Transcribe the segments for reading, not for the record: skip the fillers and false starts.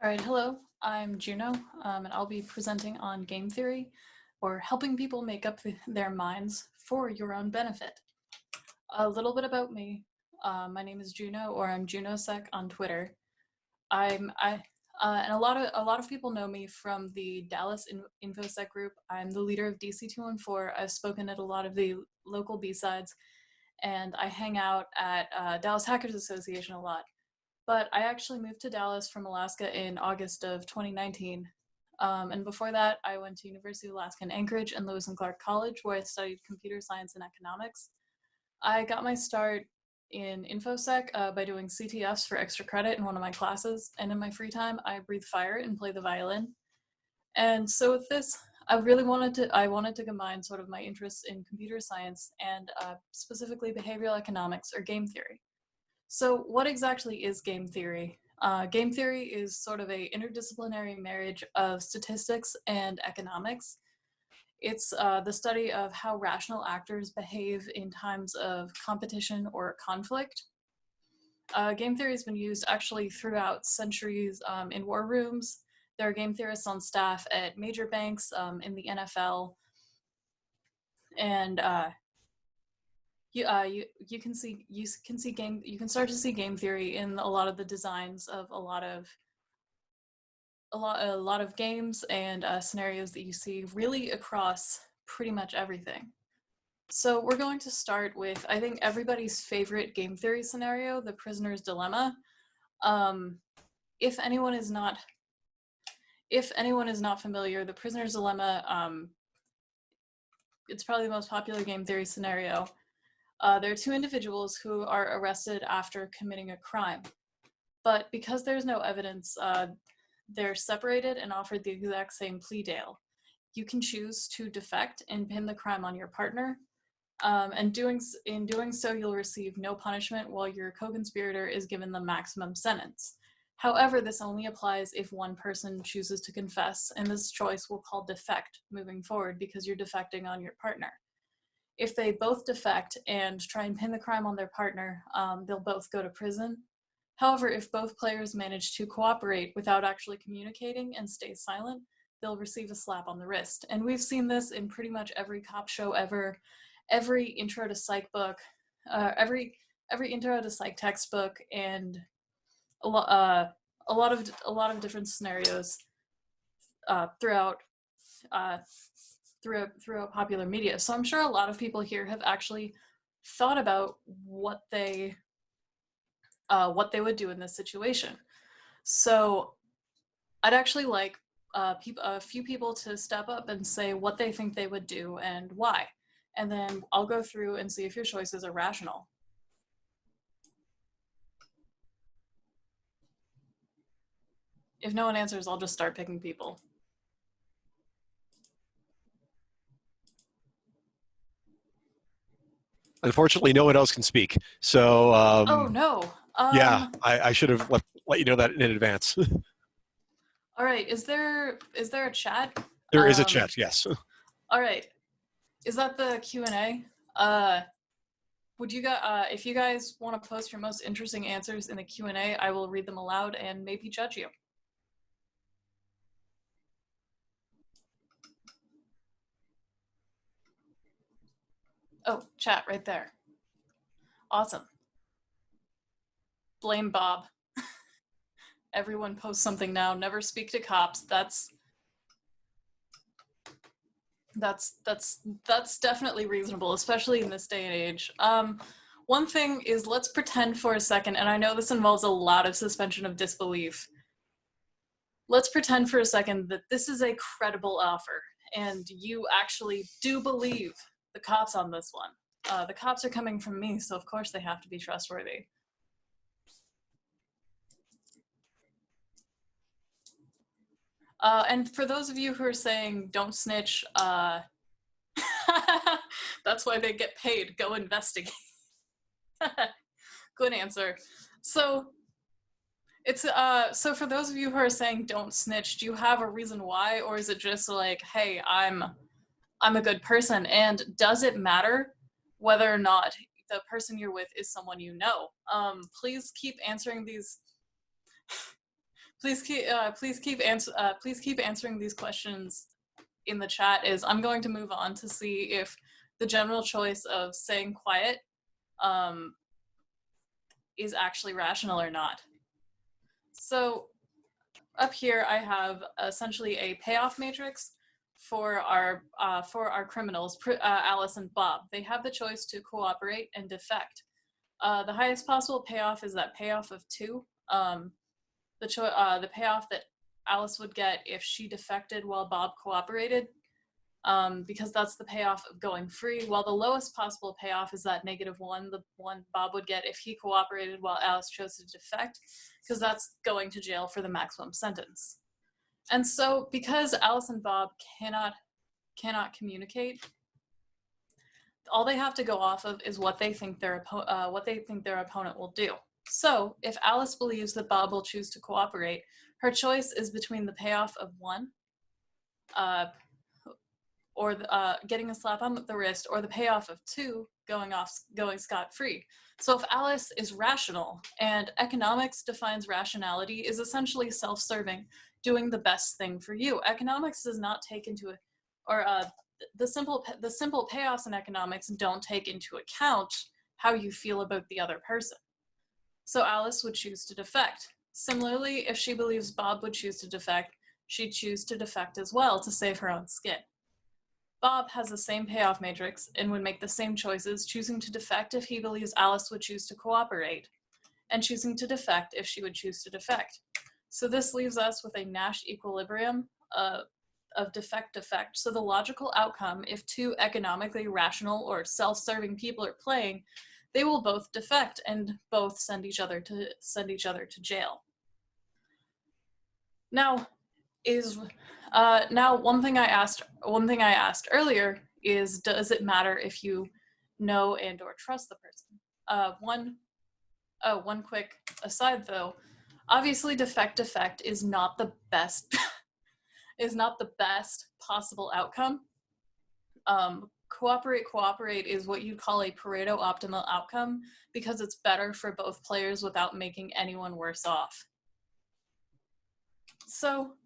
All right, hello, I'm Juneau, and I'll be presenting on game theory, or helping people make up their minds for your own benefit. A little bit about me. My name is Juneau, or I'm JuneauSec on Twitter. And a lot of people know me from the Dallas InfoSec group. I'm the leader of DC214. I've spoken at a lot of the local B-sides, and I hang out at Dallas Hackers Association a lot. But I actually moved to Dallas from Alaska in August of 2019. And before that, I went to University of Alaska in Anchorage and Lewis and Clark College, where I studied computer science and economics. I got my start in InfoSec by doing CTFs for extra credit in one of my classes. And in my free time, I breathe fire and play the violin. And so with this, I wanted to combine sort of my interests in computer science and specifically behavioral economics or game theory. So what exactly is game theory? Game theory is sort of a interdisciplinary marriage of statistics and economics. It's the study of how rational actors behave in times of competition or conflict. Game theory has been used actually throughout centuries in war rooms. There are game theorists on staff at major banks, in the NFL, and you can start to see game theory in a lot of the designs of a lot of games and scenarios that you see really across pretty much everything. So we're going to start with, I think, everybody's favorite game theory scenario, the prisoner's dilemma. If anyone is not familiar, the prisoner's dilemma, it's probably the most popular game theory scenario. There are two individuals who are arrested after committing a crime, but because there's no evidence, they're separated and offered the exact same plea deal. You can choose to defect and pin the crime on your partner, and in doing so, you'll receive no punishment while your co-conspirator is given the maximum sentence. However, this only applies if one person chooses to confess, and this choice we'll call defect moving forward because you're defecting on your partner. If they both defect and try and pin the crime on their partner, they'll both go to prison. However, if both players manage to cooperate without actually communicating and stay silent, they'll receive a slap on the wrist. And we've seen this in pretty much every cop show ever, every intro to psych book, every intro to psych textbook, and a lot of different scenarios throughout popular media. So I'm sure a lot of people here have actually thought about what they would do in this situation. So I'd actually like a few people to step up and say what they think they would do and why. And then I'll go through and see if your choices are rational. If no one answers, I'll just start picking people. Unfortunately, no one else can speak. So, oh no. Yeah, I should have let you know that in advance. All right. Is there a chat? There is a chat. Yes. All right. Is that the Q&A? Would you guys, if you guys want to post your most interesting answers in the Q&A, I will read them aloud and maybe judge you. Oh, chat right there. Awesome. Blame Bob. Everyone post something now. Never speak to cops. That's definitely reasonable, especially in this day and age. One thing is, let's pretend for a second, and I know this involves a lot of suspension of disbelief. Let's pretend for a second that this is a credible offer, and you actually do believe the cops on this one. The cops are coming from me, so of course they have to be trustworthy. And for those of you who are saying, don't snitch, that's why they get paid. Go investigate. Good answer. So it's so for those of you who are saying don't snitch, do you have a reason why, or is it just like, hey, I'm a good person? And does it matter whether or not the person you're with is someone you know? Please keep answering these. please keep answering these questions in the chat. I'm going to move on to see if the general choice of staying quiet is actually rational or not. So up here I have essentially a payoff matrix for our criminals, Alice and Bob. They have the choice to cooperate and defect. The highest possible payoff is that payoff of 2. The payoff that Alice would get if she defected while Bob cooperated, because that's the payoff of going free, while the lowest possible payoff is that -1, the one Bob would get if he cooperated while Alice chose to defect, because that's going to jail for the maximum sentence. And so because Alice and Bob cannot communicate, all they have to go off of is what they think their opponent will do. So if Alice believes that Bob will choose to cooperate, her choice is between the payoff of 1, or getting a slap on the wrist, or the payoff of 2, going scot-free. So if Alice is rational, and economics defines rationality, is essentially self-serving, doing the best thing for you. Economics does not take into the simple payoffs in economics don't take into account how you feel about the other person. So Alice would choose to defect. Similarly, if she believes Bob would choose to defect, she'd choose to defect as well to save her own skin. Bob has the same payoff matrix and would make the same choices, choosing to defect if he believes Alice would choose to cooperate, and choosing to defect if she would choose to defect. So this leaves us with a Nash equilibrium of defect-defect. So the logical outcome, if 2 economically rational or self-serving people are playing, they will both defect and both send each other to jail. Now, one thing I asked earlier is, does it matter if you know and or trust the person? One quick aside though, obviously defect is not the best is not the best possible outcome. Cooperate is what you'd call a Pareto optimal outcome, because it's better for both players without making anyone worse off. So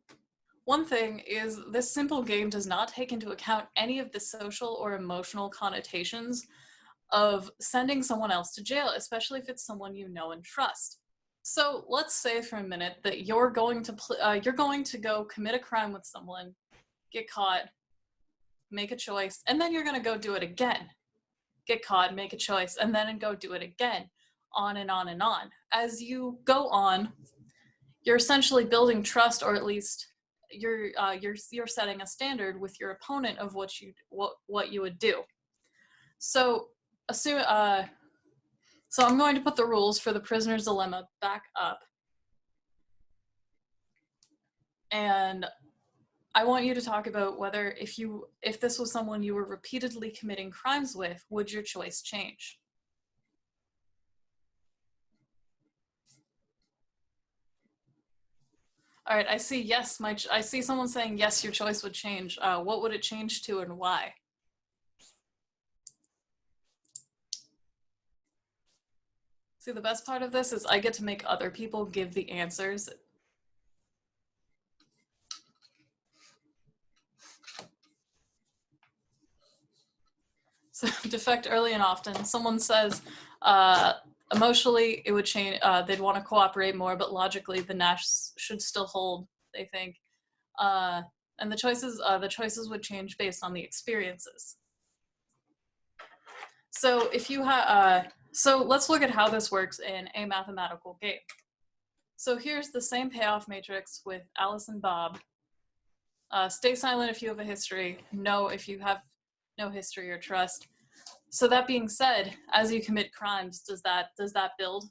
one thing is, this simple game does not take into account any of the social or emotional connotations of sending someone else to jail, especially if it's someone you know and trust. So let's say for a minute that you're going to go commit a crime with someone, get caught, make a choice, and then you're going to go do it again. Get caught, make a choice, and then go do it again, on and on and on. As you go on, you're essentially building trust, or at least you're setting a standard with your opponent of what you would do. So so I'm going to put the rules for the prisoner's dilemma back up, and I want you to talk about whether if this was someone you were repeatedly committing crimes with, would your choice change? All right, I see yes. I see someone saying yes, your choice would change. What would it change to and why? See, the best part of this is I get to make other people give the answers. So defect early and often. Someone says emotionally it would change, they'd want to cooperate more, but logically the Nash should still hold, they think. And the choices would change based on the experiences. So if you so let's look at how this works in a mathematical game. So here's the same payoff matrix with Alice and Bob. Stay silent if you have a history, no if you have no history or trust. So that being said, as you commit crimes, does that build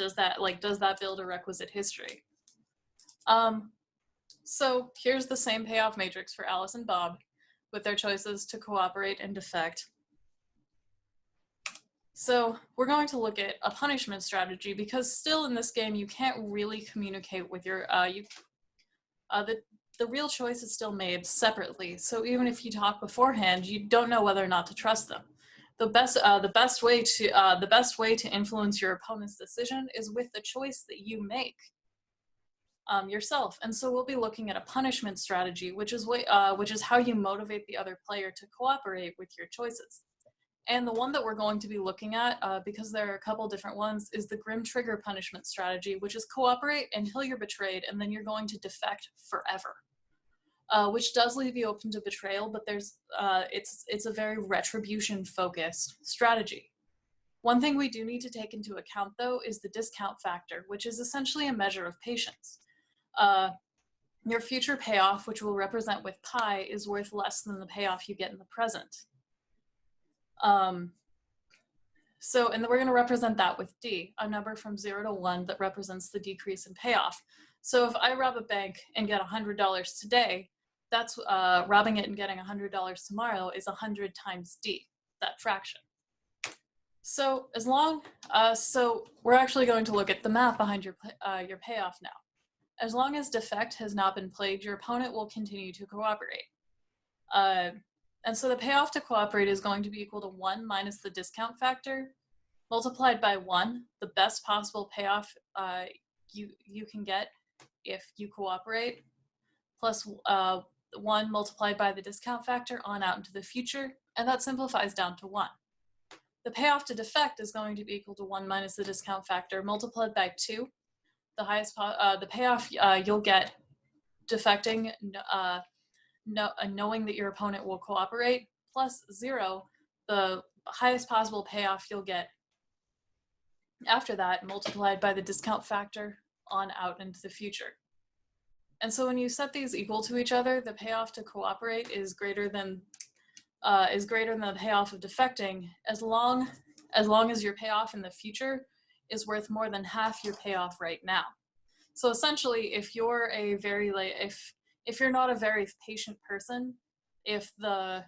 a requisite history? So here's the same payoff matrix for Alice and Bob with their choices to cooperate and defect. So we're going to look at a punishment strategy, because still in this game you can't really communicate with your the real choice is still made separately. So even if you talk beforehand, you don't know whether or not to trust them. The best way to influence your opponent's decision is with the choice that you make. yourself. And so we'll be looking at a punishment strategy, which is how you motivate the other player to cooperate with your choices. And the one that we're going to be looking at, because there are a couple different ones, is the Grim Trigger punishment strategy, which is cooperate until you're betrayed, and then you're going to defect forever. Which does leave you open to betrayal, but it's a very retribution-focused strategy. One thing we do need to take into account, though, is the discount factor, which is essentially a measure of patience. Your future payoff, which we'll represent with pi, is worth less than the payoff you get in the present. And then we're going to represent that with D, a number from 0 to 1 that represents the decrease in payoff. So if I rob a bank and get $100 today, that's robbing it and getting $100 tomorrow is 100 times D, that fraction. So so we're actually going to look at the math behind your payoff now. As long as defect has not been played, your opponent will continue to cooperate. And so the payoff to cooperate is going to be equal to 1 minus the discount factor multiplied by 1, the best possible payoff you can get if you cooperate, plus 1 multiplied by the discount factor on out into the future, and that simplifies down to 1. The payoff to defect is going to be equal to 1 minus the discount factor multiplied by 2, the payoff you'll get defecting, knowing that your opponent will cooperate, plus 0, the highest possible payoff you'll get after that, multiplied by the discount factor on out into the future. And so when you set these equal to each other, the payoff to cooperate is greater than the payoff of defecting, as long as your payoff in the future is worth more than half your payoff right now. So essentially, if you're if you're not a very patient person, if the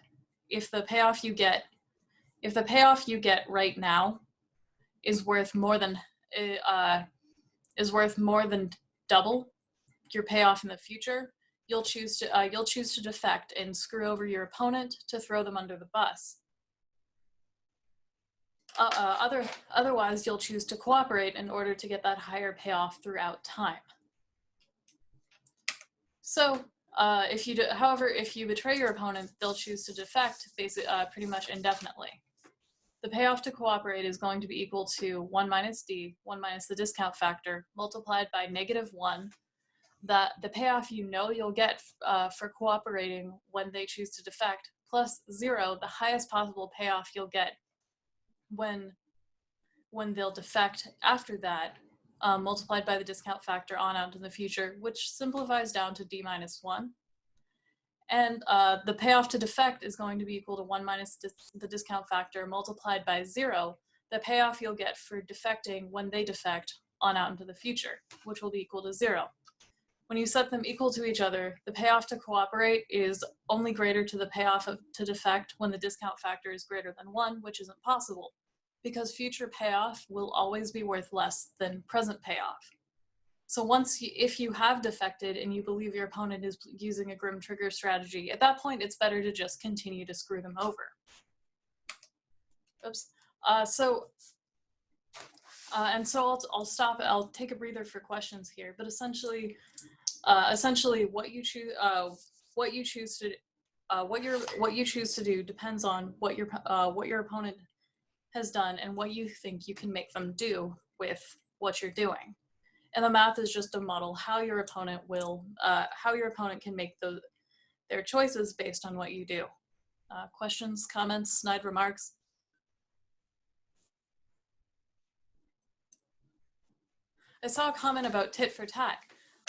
payoff you get right now is worth more than double your payoff in the future, you'll choose to defect and screw over your opponent to throw them under the bus. Otherwise, you'll choose to cooperate in order to get that higher payoff throughout time. So, however, if you betray your opponent, they'll choose to defect pretty much indefinitely. The payoff to cooperate is going to be equal to 1 minus D, 1 minus the discount factor, multiplied by -1, that the payoff you'll get for cooperating when they choose to defect, plus 0, the highest possible payoff you'll get when they'll defect after that, multiplied by the discount factor on out in the future, which simplifies down to D minus 1. And the payoff to defect is going to be equal to 1 minus the discount factor multiplied by 0, the payoff you'll get for defecting when they defect on out into the future, which will be equal to 0. When you set them equal to each other, the payoff to cooperate is only greater to the payoff to defect when the discount factor is greater than 1, which isn't possible, because future payoff will always be worth less than present payoff. So if you have defected and you believe your opponent is using a Grim Trigger strategy, at that point it's better to just continue to screw them over. Oops. I'll stop. I'll take a breather for questions here. But essentially, what you choose to do depends on what your opponent has done and what you think you can make them do with what you're doing. And the math is just to model how your opponent can make their choices based on what you do. Questions, comments, snide remarks? I saw a comment about tit for tat,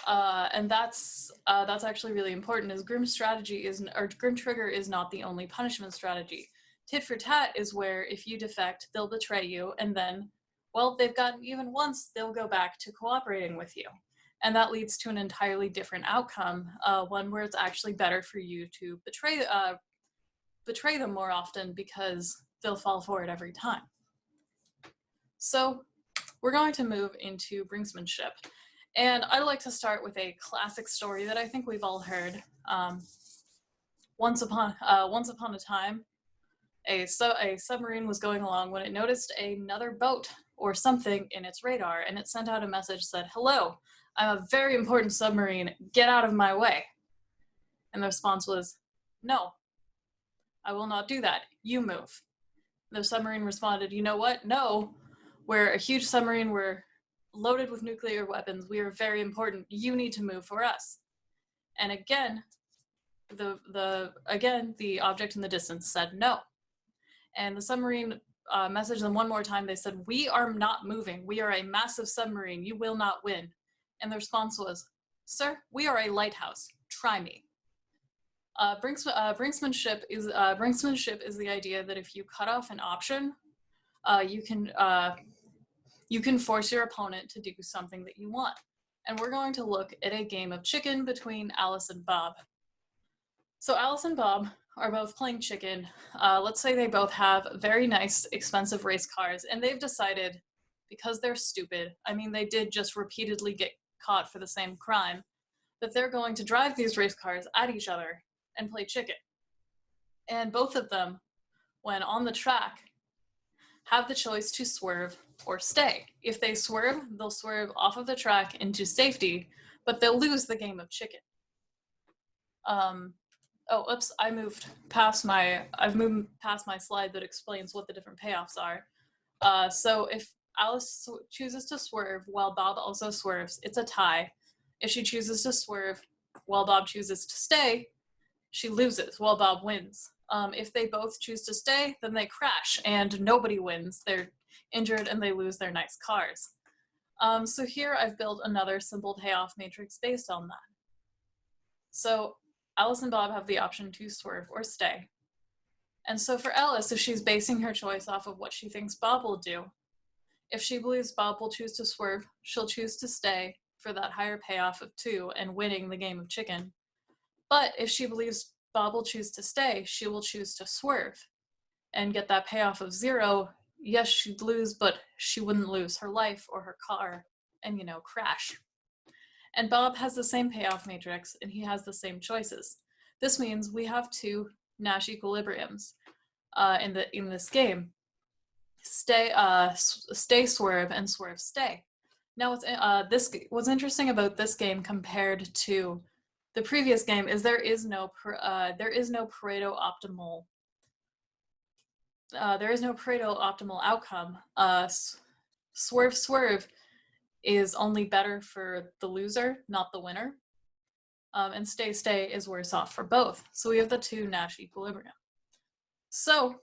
and that's actually really important. As Grim Trigger is not the only punishment strategy. Tit for tat is where if you defect, they'll betray you, and then, well, they've gotten even once, they'll go back to cooperating with you, and that leads to an entirely different outcome, one where it's actually better for you to betray them more often because they'll fall for it every time. So we're going to move into Brinkmanship. And I'd like to start with a classic story that I think we've all heard. Once upon a time, a submarine was going along when it noticed another boat or something in its radar, and it sent out a message that said, "Hello, I'm a very important submarine, get out of my way." And the response was, "No, I will not do that, you move." The submarine responded, "You know what? No, we're a huge submarine, we're loaded with nuclear weapons, we are very important, you need to move for us." And again, the object in the distance said no. And the submarine messaged them one more time. They said, "We are not moving. We are a massive submarine. You will not win." And the response was, "Sir, we are a lighthouse. Try me." Brinksmanship is the idea that if you cut off an option, you can force your opponent to do something that you want. And we're going to look at a game of chicken between Alice and Bob. So Alice and Bob are both playing chicken. Let's say they both have very nice, expensive race cars, and they've decided, because they're stupid, I mean, they did just repeatedly get caught for the same crime, that they're going to drive these race cars at each other and play chicken. And both of them, when on the track, have the choice to swerve or stay. If they swerve, they'll swerve off of the track into safety, but they'll lose the game of chicken. Oh, oops, I've moved past my slide that explains what the different payoffs are. So if Alice chooses to swerve while Bob also swerves, it's a tie. If she chooses to swerve while Bob chooses to stay, she loses while Bob wins. If they both choose to stay, then they crash and nobody wins. They're injured and they lose their nice cars. So here I've built another simple payoff matrix based on that. So Alice and Bob have the option to swerve or stay. And so for Alice, if she's basing her choice off of what she thinks Bob will do, if she believes Bob will choose to swerve, she'll choose to stay for that higher payoff of 2 and winning the game of chicken. But if she believes Bob will choose to stay, she will choose to swerve and get that payoff of 0. Yes, she'd lose, but she wouldn't lose her life or her car and, crash. And Bob has the same payoff matrix, and he has the same choices. This means we have 2 Nash equilibriums in this game: stay, swerve, and swerve, stay. Now, what's interesting about this game compared to the previous game is there is no Pareto optimal. There is no Pareto optimal outcome. Swerve is only better for the loser, not the winner. And stay is worse off for both. So we have the 2 Nash equilibrium. So,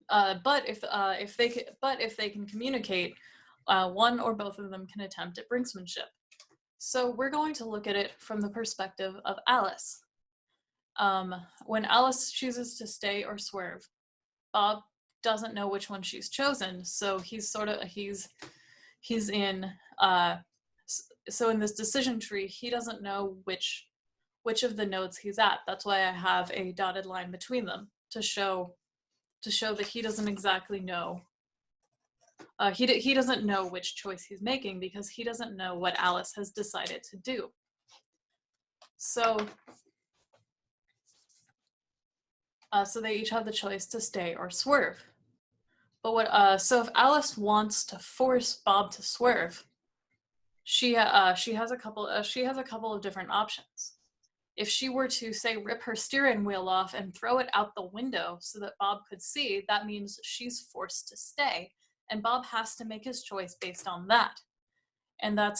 but if they can communicate, one or both of them can attempt at brinksmanship. So we're going to look at it from the perspective of Alice. When Alice chooses to stay or swerve, Bob doesn't know which one she's chosen, so so in this decision tree, he doesn't know which of the nodes he's at. That's why I have a dotted line between them to show that he doesn't exactly know. He doesn't know which choice he's making because he doesn't know what Alice has decided to do. So they each have the choice to stay or swerve. But so if Alice wants to force Bob to swerve, she has a couple of different options. If she were to, say, rip her steering wheel off and throw it out the window so that Bob could see, that means she's forced to stay, and Bob has to make his choice based on that. And that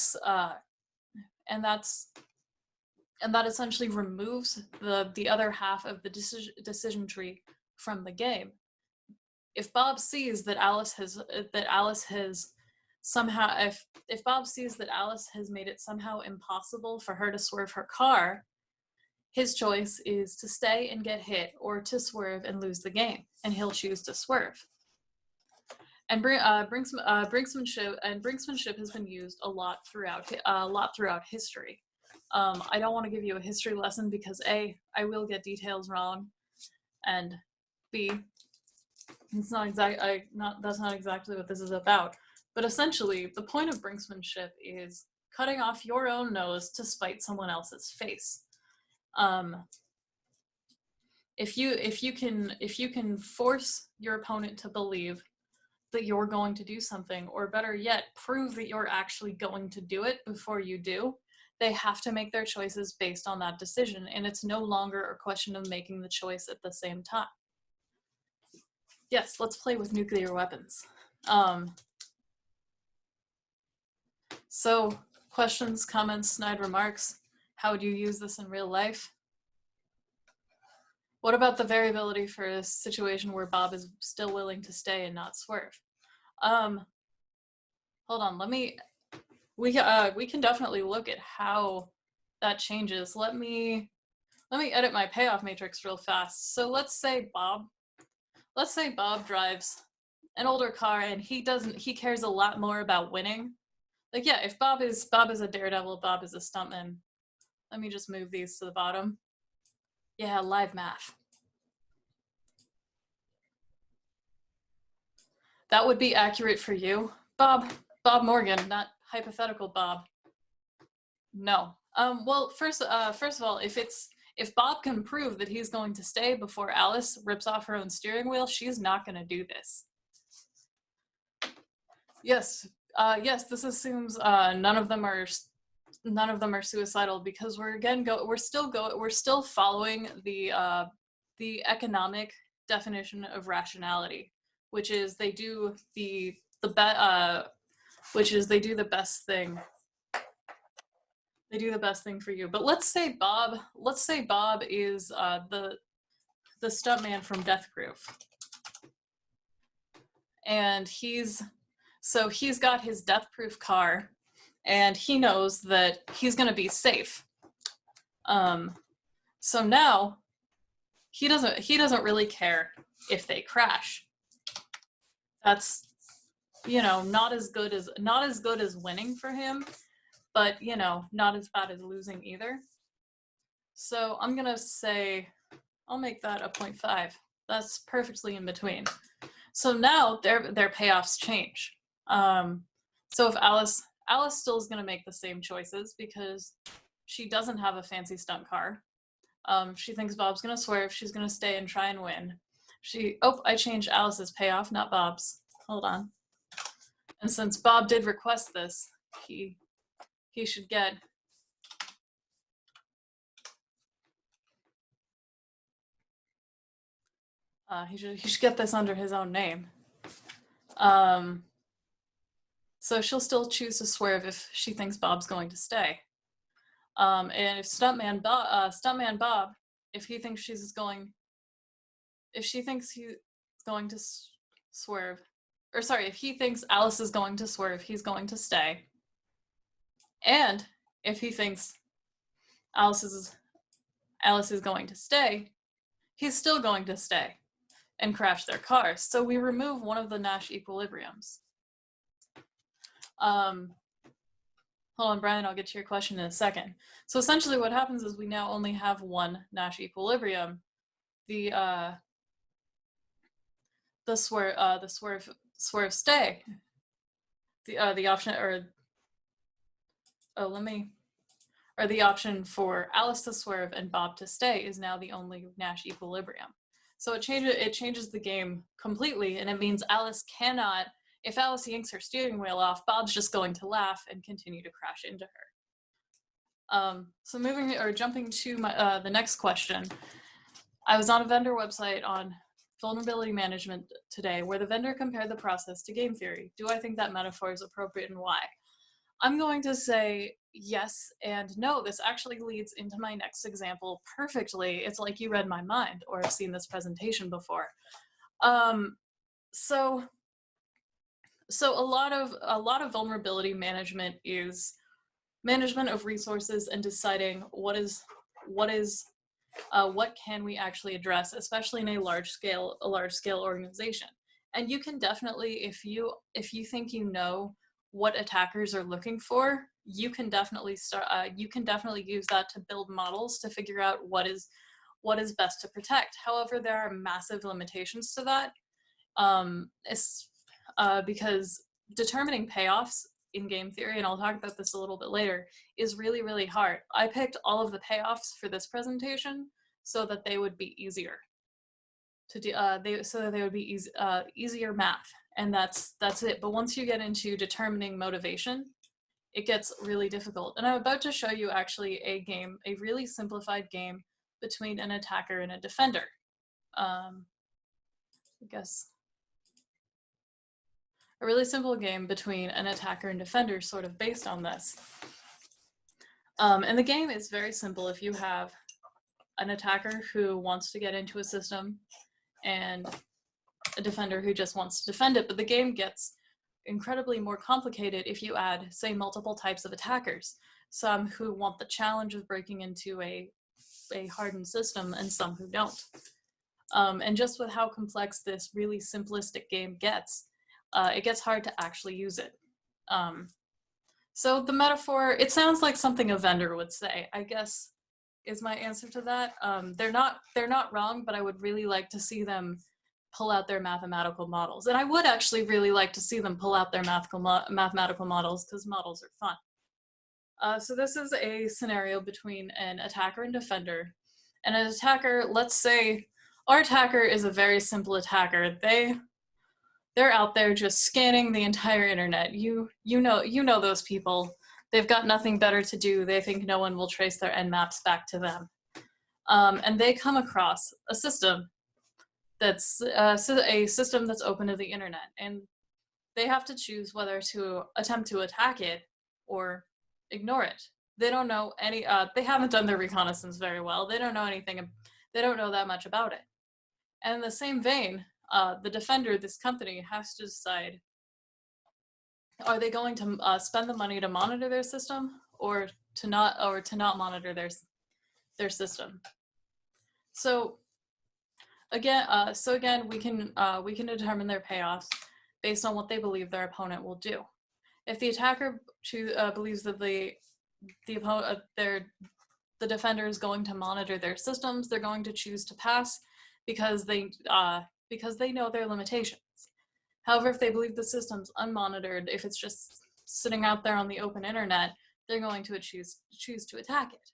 essentially removes the other half of the decision tree from the game. If Bob sees that Alice has somehow, if Bob sees that Alice has made it somehow impossible for her to swerve her car, his choice is to stay and get hit, or to swerve and lose the game, and he'll choose to swerve. And brinksmanship has been used a lot throughout history. I don't want to give you a history lesson because A, I will get details wrong, and B, that's not exactly what this is about. But essentially, the point of brinksmanship is cutting off your own nose to spite someone else's face. If you can force your opponent to believe that you're going to do something, or better yet, prove that you're actually going to do it before you do. They have to make their choices based on that decision, and it's no longer a question of making the choice at the same time. Yes, let's play with nuclear weapons. So, questions, comments, snide remarks? How would you use this in real life? What about the variability for a situation where Bob is still willing to stay and not swerve? Hold on, we can definitely look at how that changes. Let me edit my payoff matrix real fast. So let's say Bob drives an older car and he cares a lot more about winning. Like, yeah, if Bob is a daredevil, Bob is a stuntman. Let me just move these to the bottom. Yeah, live math. That would be accurate for you. Bob Morgan, not hypothetical Bob. No. Well, first of all, if Bob can prove that he's going to stay before Alice rips off her own steering wheel, she's not going to do this. Yes, this assumes none of them are suicidal, because we're still following the economic definition of rationality, which is they do the best thing. They do the best thing for you. But let's say Bob is the stuntman from Death Proof, and he's got his Death Proof car, and he knows that he's going to be safe. So now he doesn't really care if they crash. That's, not as good as winning for him, but not as bad as losing either. So I'm gonna say I'll make that a 0.5. That's perfectly in between. So now their payoffs change. So if Alice still is gonna make the same choices because she doesn't have a fancy stunt car. She thinks Bob's gonna swerve. She's gonna stay and try and win. I changed Alice's payoff, not Bob's. Hold on. And since Bob did request this, he should get he should get this under his own name. So she'll still choose to swerve if she thinks Bob's going to stay. And if Stuntman Bob, if he thinks he's going to swerve, or sorry, if he thinks Alice is going to swerve, he's going to stay. And if he thinks Alice is going to stay, he's still going to stay and crash their cars. So we remove one of the Nash equilibriums. Hold on, Brian, I'll get to your question in a second. So essentially what happens is we now only have one Nash equilibrium. The swerve stay. The option the option for Alice to swerve and Bob to stay is now the only Nash equilibrium. So it changes the game completely, and it means Alice cannot, if Alice yanks her steering wheel off, Bob's just going to laugh and continue to crash into her. So jumping to the next question. I was on a vendor website on vulnerability management today where the vendor compared the process to game theory. Do I think that metaphor is appropriate and why? I'm going to say yes and no. This actually leads into my next example perfectly. It's like you read my mind or have seen this presentation before. So a lot of vulnerability management is management of resources and deciding what can we actually address, especially in a large scale organization. And you can definitely, if you think you know what attackers are looking for, you can definitely use that to build models to figure out what is best to protect. However, there are massive limitations to that, because determining payoffs in game theory, and I'll talk about this a little bit later, is really, really hard. I picked all of the payoffs for this presentation so that they would be easier to do. So that they would be easier math. and that's it. But once you get into determining motivation, it gets really difficult. And I'm about to show you actually a game, a really simplified game between an attacker and a defender. I guess a really simple game between an attacker and defender, sort of based on this. And the game is very simple. If you have an attacker who wants to get into a system and a defender who just wants to defend it, but the game gets incredibly more complicated if you add, say, multiple types of attackers. Some who want the challenge of breaking into a hardened system and some who don't. And just with how complex this really simplistic game gets, it gets hard to actually use it. So the metaphor, it sounds like something a vendor would say, I guess, is my answer to that. They're not wrong, but I would really like to see them pull out their mathematical models. And I would actually really like to see them pull out their mathematical models, because models are fun. So this is a scenario between an attacker and defender. And an attacker, let's say our attacker is a very simple attacker. They're out there just scanning the entire internet. You know those people. They've got nothing better to do. They think no one will trace their nmaps back to them. And they come across a system that's a system that's open to the internet, and they have to choose whether to attempt to attack it or ignore it. They don't know any, they haven't done their reconnaissance very well. They don't know anything, they don't know that much about it. And in the same vein, the defender, this company, has to decide, are they going to spend the money to monitor their system or to not monitor their system? So again, we can determine their payoffs based on what they believe their opponent will do. If the attacker believes that the defender is going to monitor their systems, they're going to choose to pass because they know their limitations. However, if they believe the system's unmonitored, if it's just sitting out there on the open internet, they're going to choose to attack it.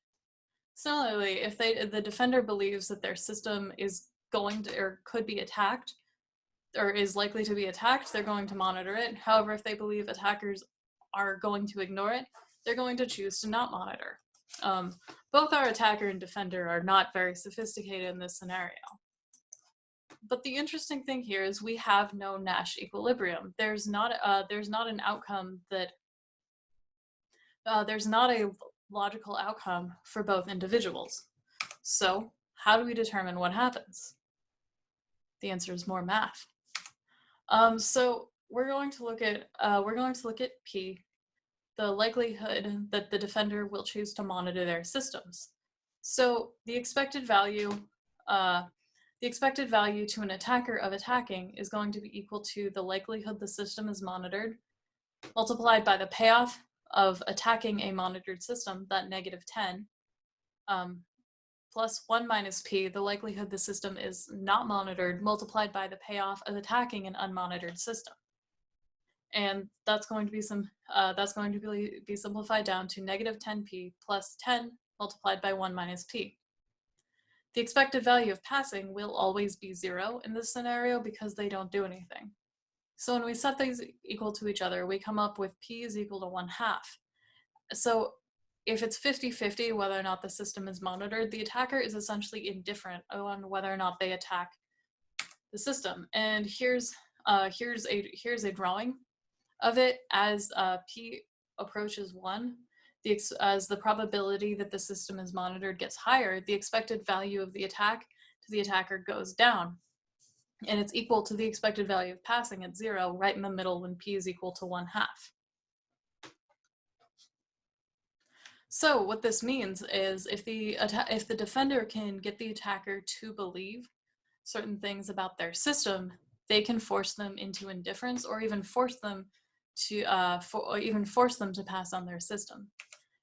Similarly, if the defender believes that their system is going to or could be attacked or is likely to be attacked, they're going to monitor it. However, if they believe attackers are going to ignore it, they're going to choose to not monitor. Both our attacker and defender are not very sophisticated in this scenario. But the interesting thing here is we have no Nash equilibrium. There's not an outcome that there's not a logical outcome for both individuals. So how do we determine what happens? The answer is more math. So we're going to look at P, the likelihood that the defender will choose to monitor their systems. So the expected value to an attacker of attacking is going to be equal to the likelihood the system is monitored multiplied by the payoff of attacking a monitored system, that -10, plus 1 minus P, the likelihood the system is not monitored, multiplied by the payoff of attacking an unmonitored system. And that's going to be simplified down to -10P plus 10 multiplied by 1 minus P. The expected value of passing will always be 0 in this scenario because they don't do anything. So when we set these equal to each other, we come up with P is equal to 1/2. So if it's 50-50 whether or not the system is monitored, the attacker is essentially indifferent on whether or not they attack the system. And here's a drawing of it as P approaches 1. As the probability that the system is monitored gets higher, the expected value of the attack to the attacker goes down. And it's equal to the expected value of passing at 0, right in the middle when P is equal to 1/2. So what this means is if the defender can get the attacker to believe certain things about their system, they can force them into indifference or even force them to pass on their system.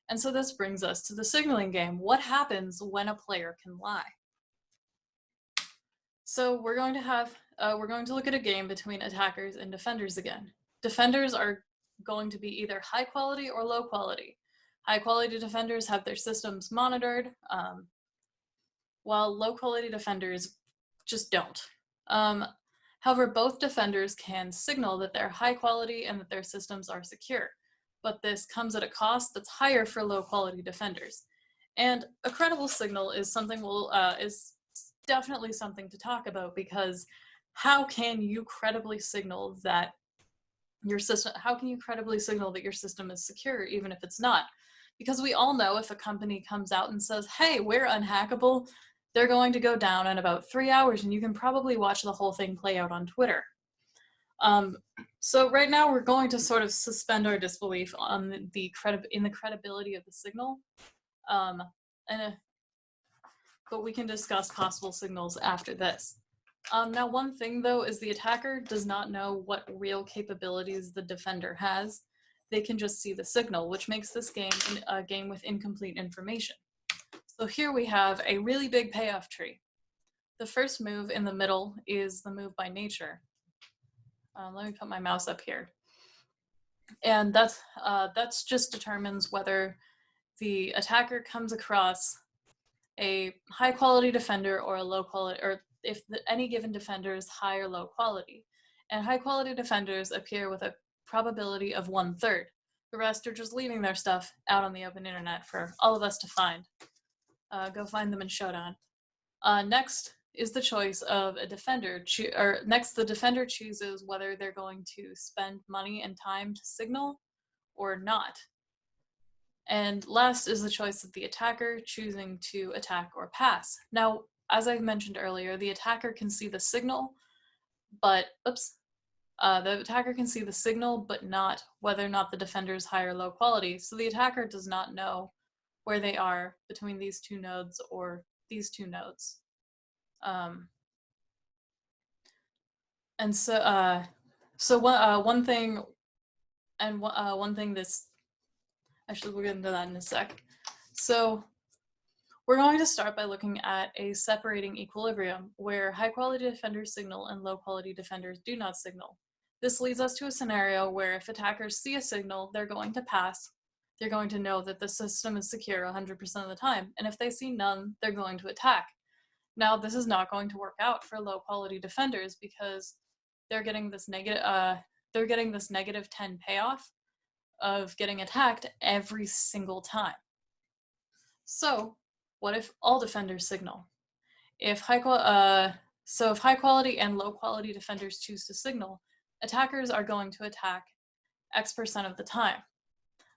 And so this brings us to the signaling game. What happens when a player can lie? So we're going to look at a game between attackers and defenders again. Defenders are going to be either high quality or low quality. High quality defenders have their systems monitored, while low quality defenders just don't. However, both defenders can signal that they're high quality and that their systems are secure, but this comes at a cost that's higher for low quality defenders. And a credible signal is something is definitely something to talk about, because how can you credibly signal that your system, how can you credibly signal that your system is secure even if it's not? Because we all know if a company comes out and says, hey, we're unhackable, they're going to go down in about 3 hours, and you can probably watch the whole thing play out on Twitter. So right now we're going to sort of suspend our disbelief on the credibility of the signal, but we can discuss possible signals after this. Now, one thing though is the attacker does not know what real capabilities the defender has. They can just see the signal, which makes this game a game with incomplete information. So here we have a really big payoff tree. The first move in the middle is the move by nature. Let me put my mouse up here. And that's just determines whether the attacker comes across a high quality defender or a low quality, or if any given defender is high or low quality. And high quality defenders appear with a probability of 1/3. The rest are just leaving their stuff out on the open internet for all of us to find. Go find them in Showdown. Next is the choice of a defender. Next, the defender chooses whether they're going to spend money and time to signal or not. And last is the choice of the attacker choosing to attack or pass. Now, as I mentioned earlier, the attacker can see the signal, but the attacker can see the signal, but not whether or not the defender is high or low quality. So the attacker does not know where they are between these two nodes or these two nodes. And so one thing this, actually we'll get into that in a sec. So we're going to start by looking at a separating equilibrium where high quality defenders signal and low quality defenders do not signal. This leads us to a scenario where if attackers see a signal, they're going to pass. They're going to know that the system is secure 100% of the time. And if they see none, they're going to attack. Now, this is not going to work out for low quality defenders because they're getting this negative 10 payoff of getting attacked every single time. So what if all defenders signal? If high quality and low quality defenders choose to signal, attackers are going to attack X% of the time.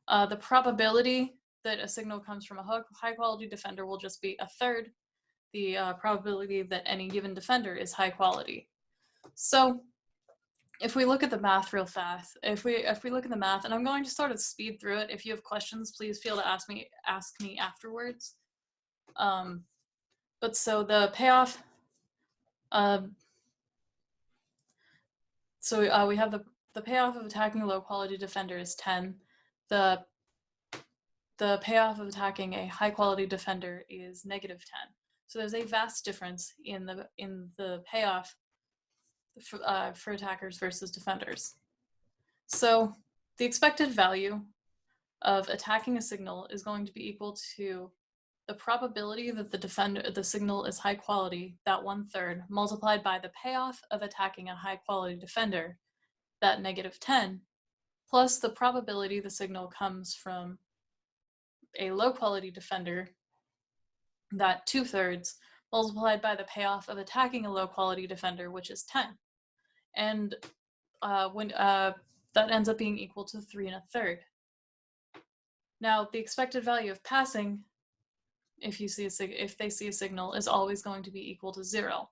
The probability that a signal comes from a high quality defender will just be 1/3 the probability that any given defender is high quality. So if we look at the math real fast, if we look at the math, and I'm going to sort of speed through it. If you have questions, please feel to ask me afterwards. But so the payoff, we have the payoff of attacking a low quality defender is 10. The payoff of attacking a high quality defender is -10. So there's a vast difference in the payoff for attackers versus defenders. So the expected value of attacking a signal is going to be equal to the probability that the signal is high quality, that 1/3, multiplied by the payoff of attacking a high quality defender, that -10, plus the probability the signal comes from a low quality defender, that 2/3, multiplied by the payoff of attacking a low quality defender, which is 10. And that ends up being equal to 3 1/3. Now, the expected value of passing, if they see a signal, is always going to be equal to 0.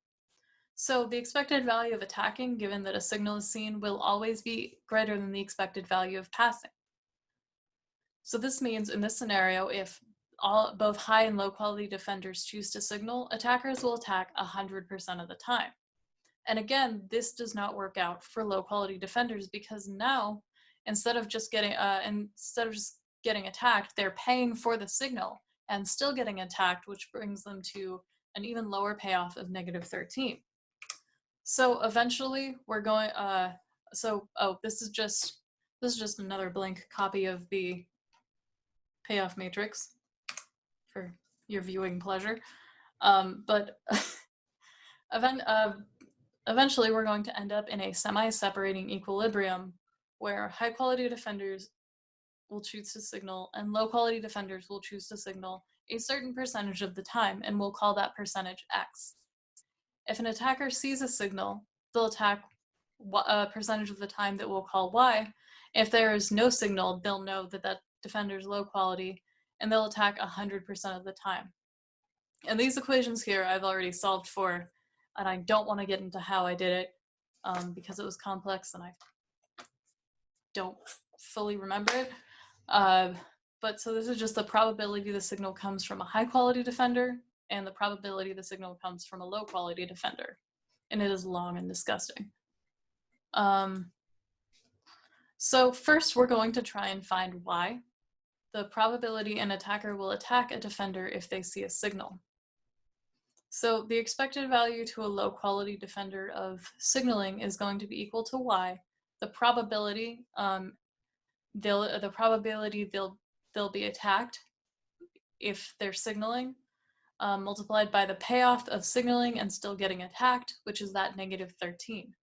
So the expected value of attacking, given that a signal is seen, will always be greater than the expected value of passing. So this means in this scenario, if both high and low quality defenders choose to signal, attackers will attack 100% of the time. And again, this does not work out for low quality defenders because now, instead of just getting attacked, they're paying for the signal and still getting attacked, which brings them to an even lower payoff of -13. So eventually we're going, this is just another blank copy of the Payoff Matrix for your viewing pleasure. But eventually we're going to end up in a semi-separating equilibrium where high-quality defenders will choose to signal and low-quality defenders will choose to signal a certain percentage of the time, and we'll call that percentage X. If an attacker sees a signal, they'll attack a percentage of the time that we'll call Y. If there is no signal, they'll know that that defender is low quality, and they'll attack 100% of the time. And these equations here I've already solved for, and I don't want to get into how I did it because it was complex and I don't fully remember it. But so this is just the probability the signal comes from a high quality defender and the probability the signal comes from a low quality defender. And it is long and disgusting. So first we're going to try and find why the probability an attacker will attack a defender if they see a signal. So the expected value to a low quality defender of signaling is going to be equal to Y. The probability they'll be attacked if they're signaling, multiplied by the payoff of signaling and still getting attacked, which is that -13,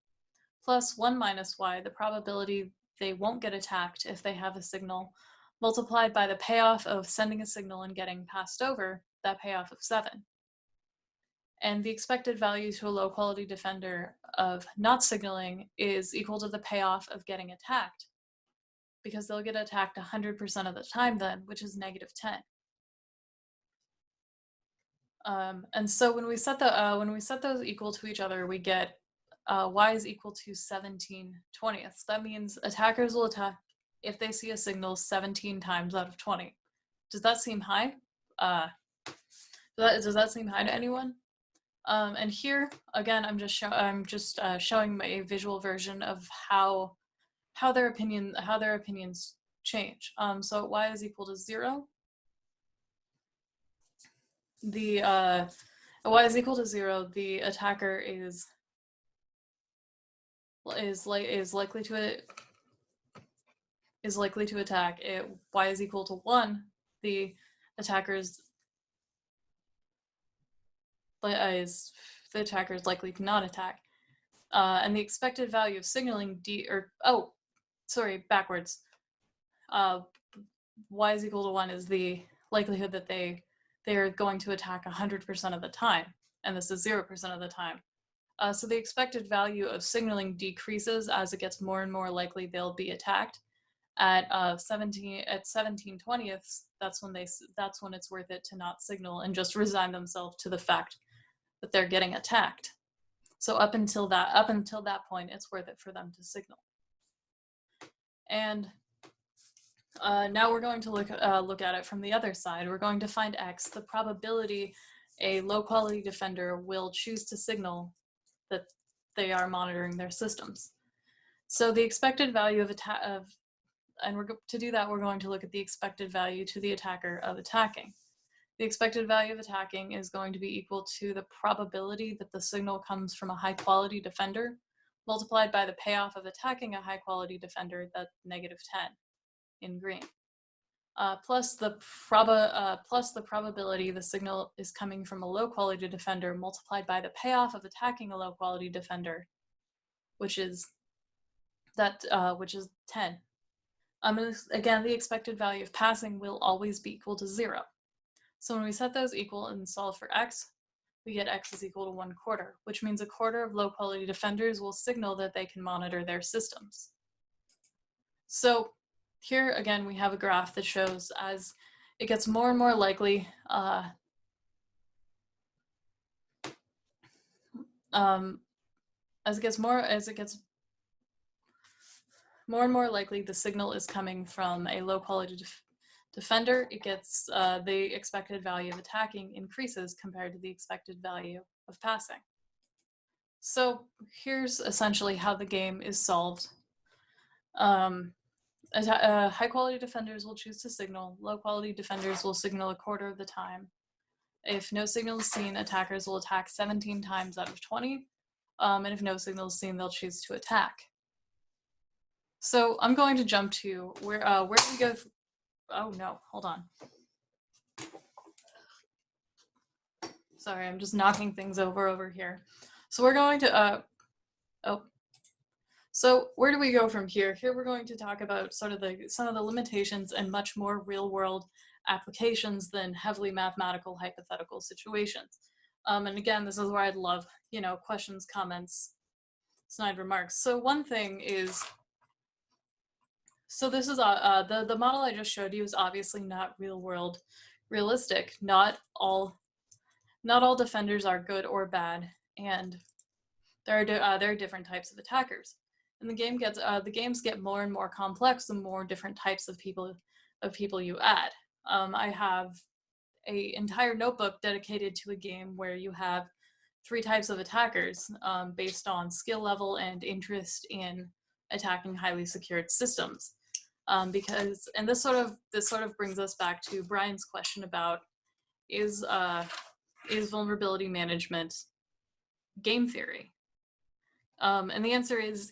plus 1 minus Y, the probability they won't get attacked if they have a signal, multiplied by the payoff of sending a signal and getting passed over, that payoff of 7. And the expected value to a low quality defender of not signaling is equal to the payoff of getting attacked, because they'll get attacked 100% of the time then, which is -10. And so when we set those equal to each other, we get Y is equal to 17/20. That means attackers will attack if they see a signal 17 times out of 20. Does that seem high? Does that seem high to anyone? And here again, I'm just showing a visual version of how their opinions change. So Y is equal to 0. The Y is equal to 0. The attacker is likely to attack. Y is equal to 1. The attacker is likely to not attack. And the expected value of signaling backwards. Y is equal to 1 is the likelihood that they're going to attack 100% of the time, and this is 0% of the time. So the expected value of signaling decreases as it gets more and more likely they'll be attacked. At 17/20, that's when it's worth it to not signal and just resign themselves to the fact that they're getting attacked. So up until that point, it's worth it for them to signal. And now we're going to look at it from the other side. We're going to find X, the probability a low-quality defender will choose to signal that they are monitoring their systems. So the expected value to do that, we're going to look at the expected value to the attacker of attacking. The expected value of attacking is going to be equal to the probability that the signal comes from a high-quality defender, multiplied by the payoff of attacking a high-quality defender, that's -10 in green, plus the probability the signal is coming from a low-quality defender, multiplied by the payoff of attacking a low-quality defender, which is 10. Again, the expected value of passing will always be equal to 0. So when we set those equal and solve for X, we get X is equal to 1/4, which means 1/4 of low-quality defenders will signal that they can monitor their systems. So here again, we have a graph that shows as it gets more and more likely, as it gets more and more likely the signal is coming from a low-quality defender, it gets the expected value of attacking increases compared to the expected value of passing. So here's essentially how the game is solved. High-quality defenders will choose to signal. Low-quality defenders will signal 1/4 of the time. If no signal is seen, attackers will attack 17 times out of 20. And if no signal is seen, they'll choose to attack. So I'm going to jump to where we go. Oh no, hold on. Sorry, I'm just knocking things over here. So we're going to Oh, so where do we go from here? Here we're going to talk about sort of some of the limitations and much more real-world applications than heavily mathematical hypothetical situations. And again, this is where I'd love, questions, comments, snide remarks. So one thing is, so this is the model I just showed you is obviously not real-world realistic. Not all defenders are good or bad, and there are different types of attackers. And the games get more and more complex the more different types of people you add. I have a entire notebook dedicated to a game where you have 3 types of attackers based on skill level and interest in attacking highly secured systems. And this sort of brings us back to Brian's question about is vulnerability management game theory? And the answer is,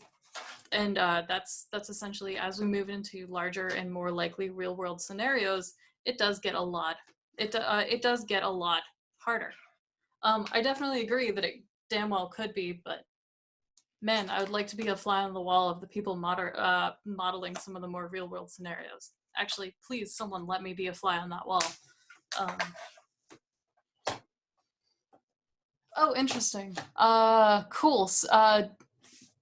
and that's essentially, as we move into larger and more likely real world scenarios, it does get a lot harder. I definitely agree that it damn well could be, but man, I would like to be a fly on the wall of the people modeling some of the more real world scenarios. Actually, please, someone let me be a fly on that wall. Oh, interesting. Cool.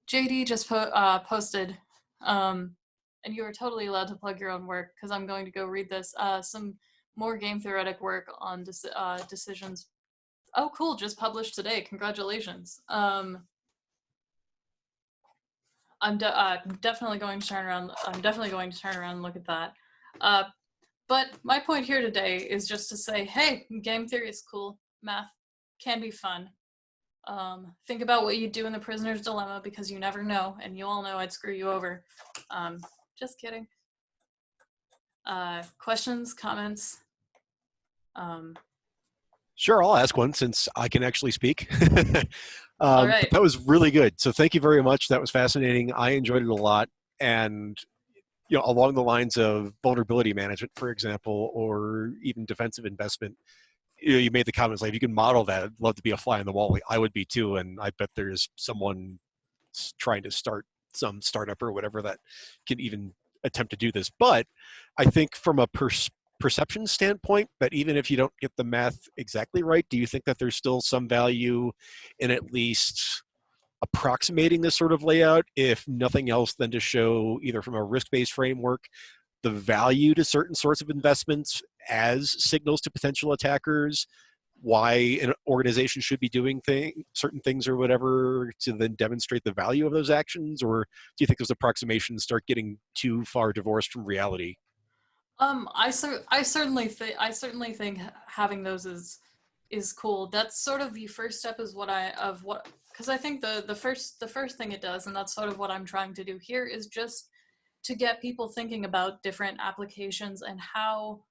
JD just posted, and you are totally allowed to plug your own work because I'm going to go read this. Some more game theoretic work on decisions. Oh, cool! Just published today. Congratulations. I'm definitely going to turn around. I'm definitely going to turn around and look at that. But my point here today is just to say, hey, game theory is cool. Math can be fun. Think about what you do in the prisoner's dilemma because you never know, and you all know I'd screw you over. Just kidding. Questions, comments? Sure, I'll ask one since I can actually speak. All right. That was really good. So thank you very much. That was fascinating. I enjoyed it a lot. And along the lines of vulnerability management, for example, or even defensive investment, you made the comments like, if you can model that, I'd love to be a fly on the wall. I would be too. And I bet there's someone trying to start some startup or whatever that can even attempt to do this. But I think from a perception standpoint, that even if you don't get the math exactly right, do you think that there's still some value in at least approximating this sort of layout, if nothing else than to show, either from a risk-based framework, the value to certain sorts of investments as signals to potential attackers, why an organization should be doing certain things or whatever, to then demonstrate the value of those actions? Or do you think those approximations start getting too far divorced from reality? I certainly think having those is cool. That's sort of the first step, because I think the first thing it does, and that's sort of what I'm trying to do here, is just to get people thinking about different applications and how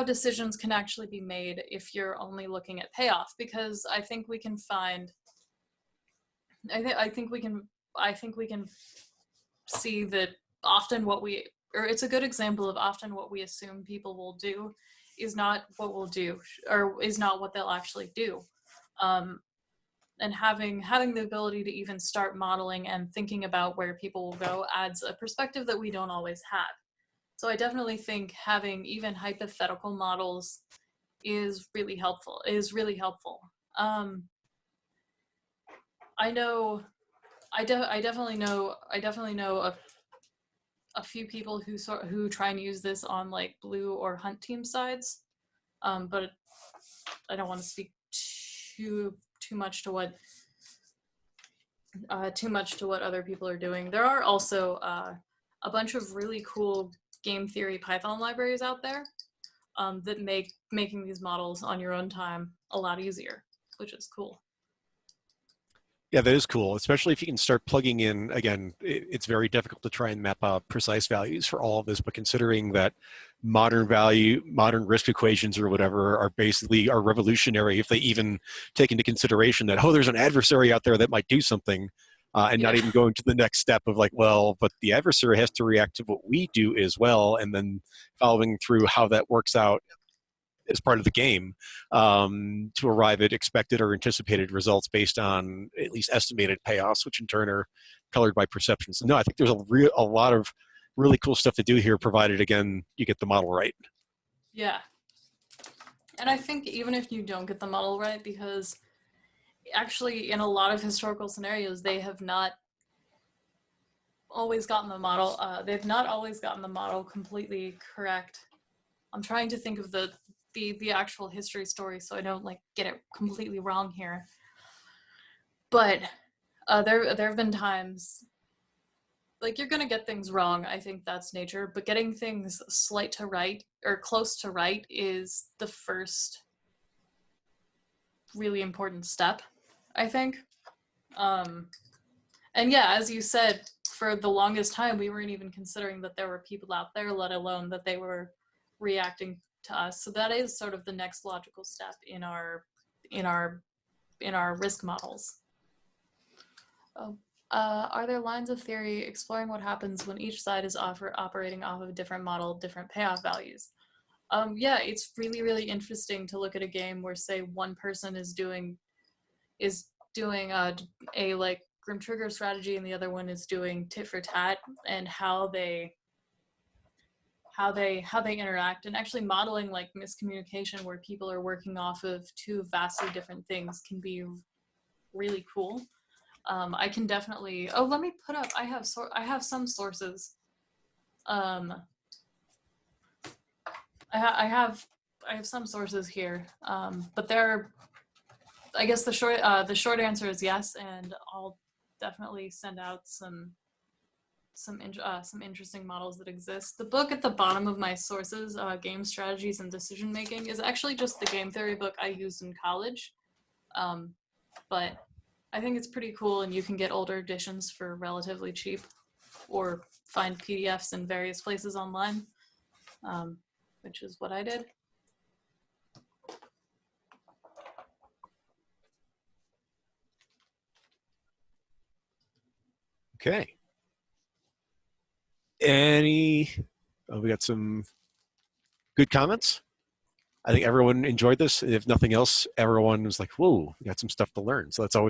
decisions can actually be made if you're only looking at payoff. Because I think we can see that often it's a good example of often what we assume people will do is not what we'll do, or is not what they'll actually do. And having the ability to even start modeling and thinking about where people will go adds a perspective that we don't always have. So I definitely think having even hypothetical models is really helpful. I definitely know a few people who try and use this on like blue or hunt team sides, but I don't want to speak too much to what other people are doing. There are also a bunch of really cool game theory Python libraries out there that make making these models on your own time a lot easier, which is cool. Yeah, that is cool, especially if you can start plugging in. Again, it's very difficult to try and map out precise values for all of this, but considering that modern risk equations or whatever are revolutionary if they even take into consideration that, oh, there's an adversary out there that might do something, and not even going to the next step of like, well, but the adversary has to react to what we do as well, and then following through how that works out as part of the game to arrive at expected or anticipated results based on at least estimated payoffs, which in turn are colored by perceptions. So no, I think there's a lot of really cool stuff to do here, provided, again, you get the model right. Yeah. And I think even if you don't get the model right, because actually in a lot of historical scenarios, they have not always gotten the model. They've not always gotten the model completely correct. I'm trying to think of the actual history story so I don't like get it completely wrong here. But there have been times, like, you're gonna get things wrong. I think that's nature, but getting things slight to right or close to right is the first really important step, I think. And yeah, as you said, for the longest time, we weren't even considering that there were people out there, let alone that they were reacting to us. So that is sort of the next logical step in our risk models. Are there lines of theory exploring what happens when each side is operating off of a different model, different payoff values? Yeah, it's really, really interesting to look at a game where, say, one person is doing a like grim trigger strategy and the other one is doing tit for tat, and how they interact, and actually modeling like miscommunication where people are working off of two vastly different things can be really cool. I can definitely. Oh, let me put up. I have some sources. I have some sources here, but they're. I guess the short answer is yes, and I'll definitely send out some interesting models that exist. The book at the bottom of my sources, Game Strategies and Decision Making, is actually just the game theory book I used in college, but I think it's pretty cool, and you can get older editions for relatively cheap, or find PDFs in various places online, which is what I did. Okay. We got some good comments. I think everyone enjoyed this. If nothing else, everyone was like, whoa, we got some stuff to learn. So that's always